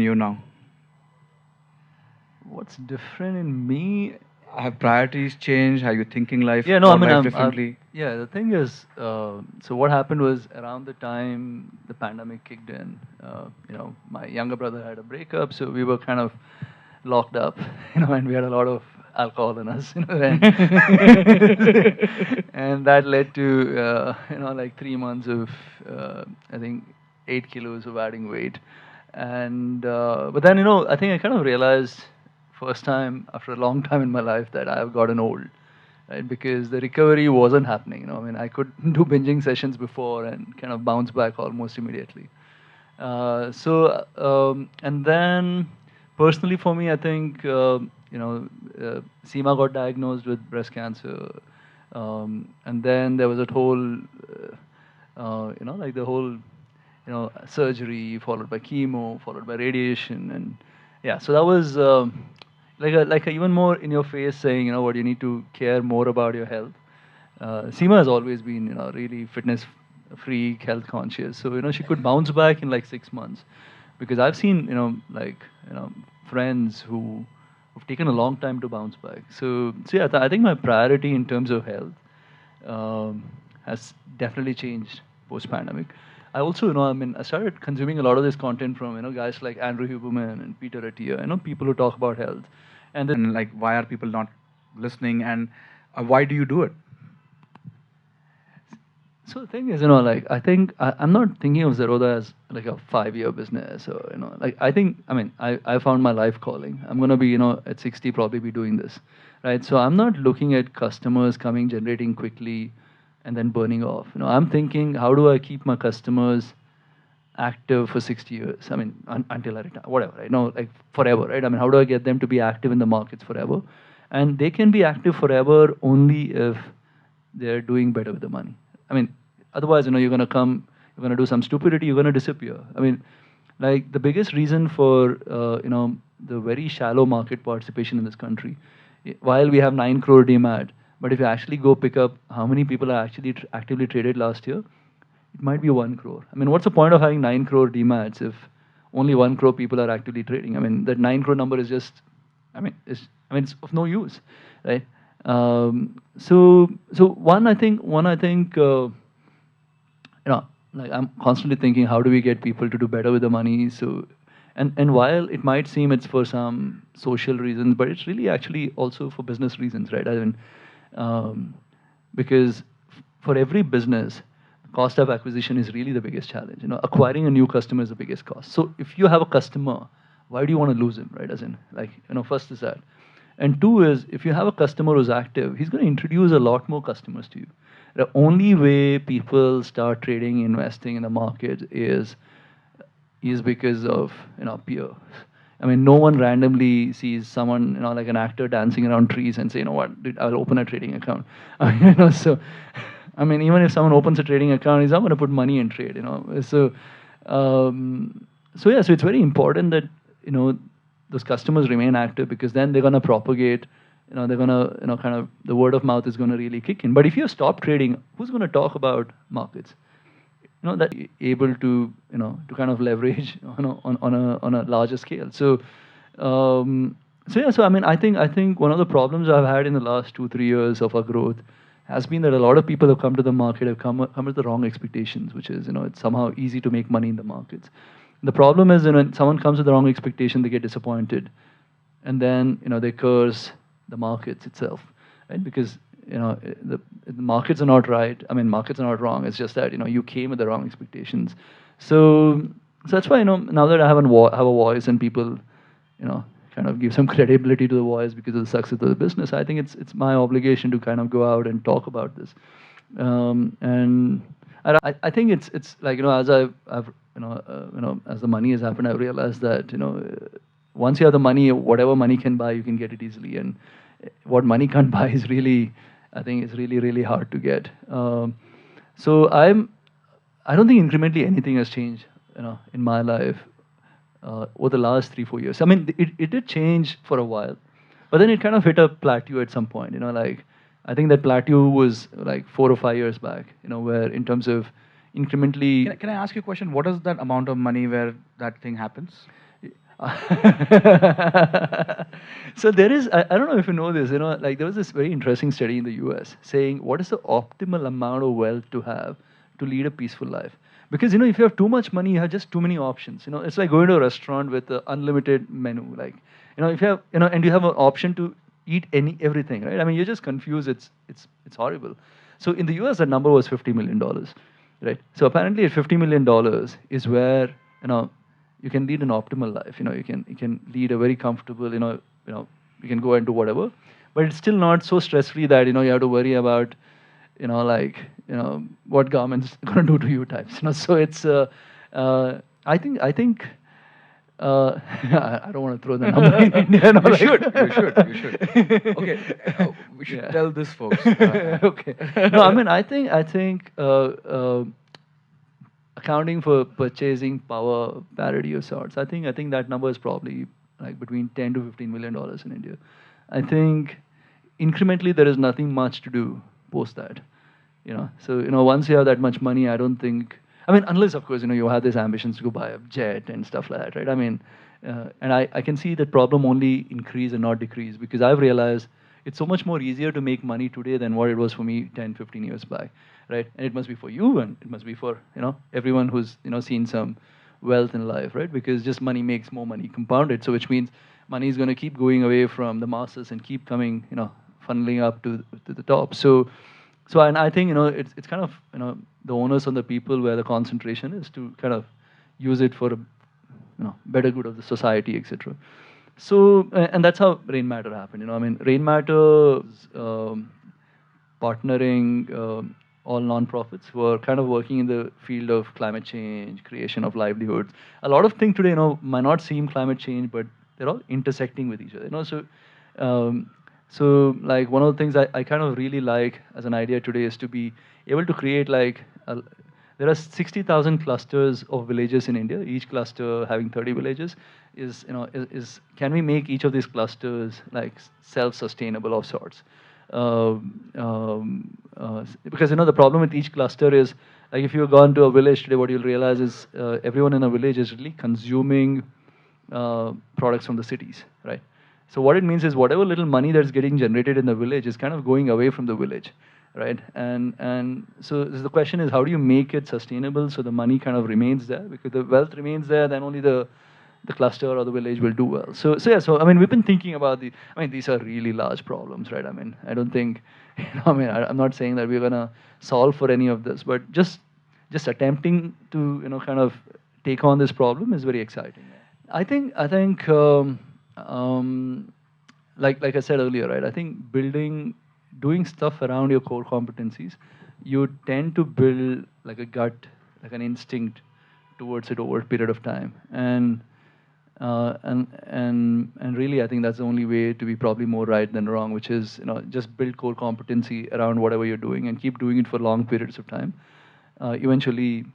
you now? What's different in me? Have priorities changed? Are you thinking life Yeah, no, I about mean, life I'm differently? yeah, the thing is, so what happened was around the time the pandemic kicked in, my younger brother had a breakup, so we were kind of locked up, and we had a lot of alcohol in us, and, and that led to, like 3 months of, I think, 8 kilos of adding weight. And, but then, I think I kind of realized first time after a long time in my life that I've gotten old, right? Because the recovery wasn't happening. I mean, I could do binging sessions before and kind of bounce back almost immediately. And then personally for me, I think, Seema got diagnosed with breast cancer. And then there was a whole, like the whole, surgery followed by chemo, followed by radiation. And yeah, so that was like a even more in your face saying, what you need to care more about your health. Seema has always been, really fitness freak, health conscious. So, she could bounce back in like 6 months. Because I've seen, friends who've taken a long time to bounce back. So yeah, I think my priority in terms of health has definitely changed post-pandemic. I also, I started consuming a lot of this content from, guys like Andrew Huberman and Peter Attia, people who talk about health. And then, And like, why are people not listening? And why do you do it? so the thing is, like I think I'm not thinking of Zerodha as like a 5-year business or like I found my life calling. I'm gonna be at 60 probably be doing this, right? So I'm not looking at customers coming generating quickly and then burning off. I'm thinking how do I keep my customers active for 60 years? I mean until I retire, whatever, right? Like forever, right? I mean how do I get them to be active in the markets forever? And they can be active forever only if they're doing better with the money. I mean, otherwise, you're going to come, you're going to do some stupidity, you're going to disappear. I mean, like the biggest reason for, the very shallow market participation in this country, while we have 9 crore demat, but if you actually go pick up how many people are actually actively traded last year, it might be 1 crore. I mean, what's the point of having 9 crore demats if only 1 crore people are actively trading? I mean, that 9 crore number is just, it's of no use, right? So one I think like I'm constantly thinking how do we get people to do better with the money. So and while it might seem it's for some social reasons, but it's really actually also for business reasons, right? I mean, because for every business, cost of acquisition is really the biggest challenge. Acquiring a new customer is the biggest cost. So if you have a customer, why do you want to lose him, right? As in, like, first is that. And two is, if you have a customer who's active, he's going to introduce a lot more customers to you. The only way people start trading, investing in the market is because of, peer. I mean, no one randomly sees someone, like an actor dancing around trees and say, what, dude, I'll open a trading account. So, I mean, even if someone opens a trading account, he's not going to put money in trade, So, so it's very important that, those customers remain active because then they're going to propagate, they're going to, kind of, the word of mouth is going to really kick in. But if you stop trading, who's going to talk about markets? That able to, to kind of leverage, on a larger scale. So, so I mean, I think one of the problems I've had in the last 2-3 years of our growth has been that a lot of people have come to the market have come with the wrong expectations, which is, it's somehow easy to make money in the markets. The problem is, when someone comes with the wrong expectation, they get disappointed, and then they curse the markets itself, right? Because the markets are not right. I mean, markets are not wrong. It's just that you came with the wrong expectations. So that's why now that I have a voice and people kind of give some credibility to the voice because of the success of the business, I think it's my obligation to kind of go out and talk about this. And I think it's like as I've as the money has happened, I've realized that once you have the money, whatever money can buy, you can get it easily, and what money can't buy is really, I think it's really, really hard to get. So I don't think incrementally anything has changed, in my life over the last 3-4 years. I mean, it did change for a while, but then it kind of hit a plateau at some point. Like I think that plateau was like 4 or 5 years back. Where in terms of incrementally. Can I ask you a question? What is that amount of money where that thing happens? So there is, I don't know if you know this, like there was this very interesting study in the US saying what is the optimal amount of wealth to have to lead a peaceful life. Because, if you have too much money, you have just too many options. It's like going to a restaurant with an unlimited menu. Like, if you have, and you have an option to eat everything, right? I mean, you're just confused. It's horrible. So in the US, that number was $50 million, right? So apparently at $50 million is where, you can lead an optimal life. You can lead a very comfortable, you can go and do whatever, but it's still not so stress free that you have to worry about, what government's going to do to you types. So it's I think I don't want to throw the number in India. You should. Okay, we should tell this, folks. Okay. No, I mean, I think accounting for purchasing power parity of sorts. I think that number is probably like between $10 to $15 million in India. I think incrementally there is nothing much to do post that. So once you have that much money, I don't think. I mean, unless of course you have these ambitions to go buy a jet and stuff like that, right? I mean, and I can see that problem only increase and not decrease, because I've realized it's so much more easier to make money today than what it was for me 10, 15 years back, right? And it must be for you, and it must be for everyone who's seen some wealth in life, right? Because just money makes more money compounded, so which means money is going to keep going away from the masses and keep coming, funneling up to the top. So and I think it's kind of the onus on the people where the concentration is to kind of use it for a better good of the society, etc. So and that's how Rain Matter happened. I mean, Rain Matter partnering all non-profits who are kind of working in the field of climate change, creation of livelihoods. A lot of things today, might not seem climate change, but they're all intersecting with each other. So like one of the things I kind of really like as an idea today is to be able to create there are 60,000 clusters of villages in India, each cluster having 30 villages. Can we make each of these clusters like self-sustainable of sorts? Because the problem with each cluster is, like, if you've gone to a village today, what you'll realize is everyone in a village is really consuming products from the cities, right? So what it means is whatever little money that's getting generated in the village is kind of going away from the village, right? And so the question is, how do you make it sustainable so the money kind of remains there? Because the wealth remains there, then only the cluster or the village will do well. So I mean, we've been thinking about these are really large problems, right? I mean, I don't think, I'm not saying that we're gonna solve for any of this, but just attempting to kind of take on this problem is very exciting. I think like I said earlier, right? I think doing stuff around your core competencies, you tend to build like a gut, like an instinct towards it over a period of time, and really, I think that's the only way to be probably more right than wrong, which is just build core competency around whatever you're doing and keep doing it for long periods of time. Eventually,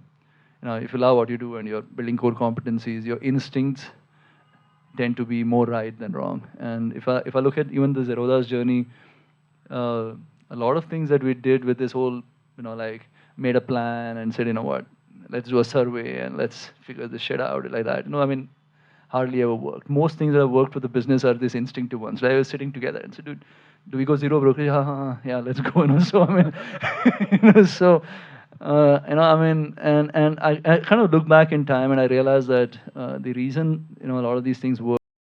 if you love what you do and you're building core competencies, your instincts tend to be more right than wrong. And if I look at even the Zerodha's journey, a lot of things that we did with this whole, like made a plan and said, what, let's do a survey and let's figure this shit out like that. I mean, hardly ever worked. Most things that have worked for the business are these instinctive ones. Right? I was sitting together and said, dude, do we go zero brokerage? Yeah, let's go. So I mean, so. I mean, and I kind of look back in time and I realized that the reason a lot of these things work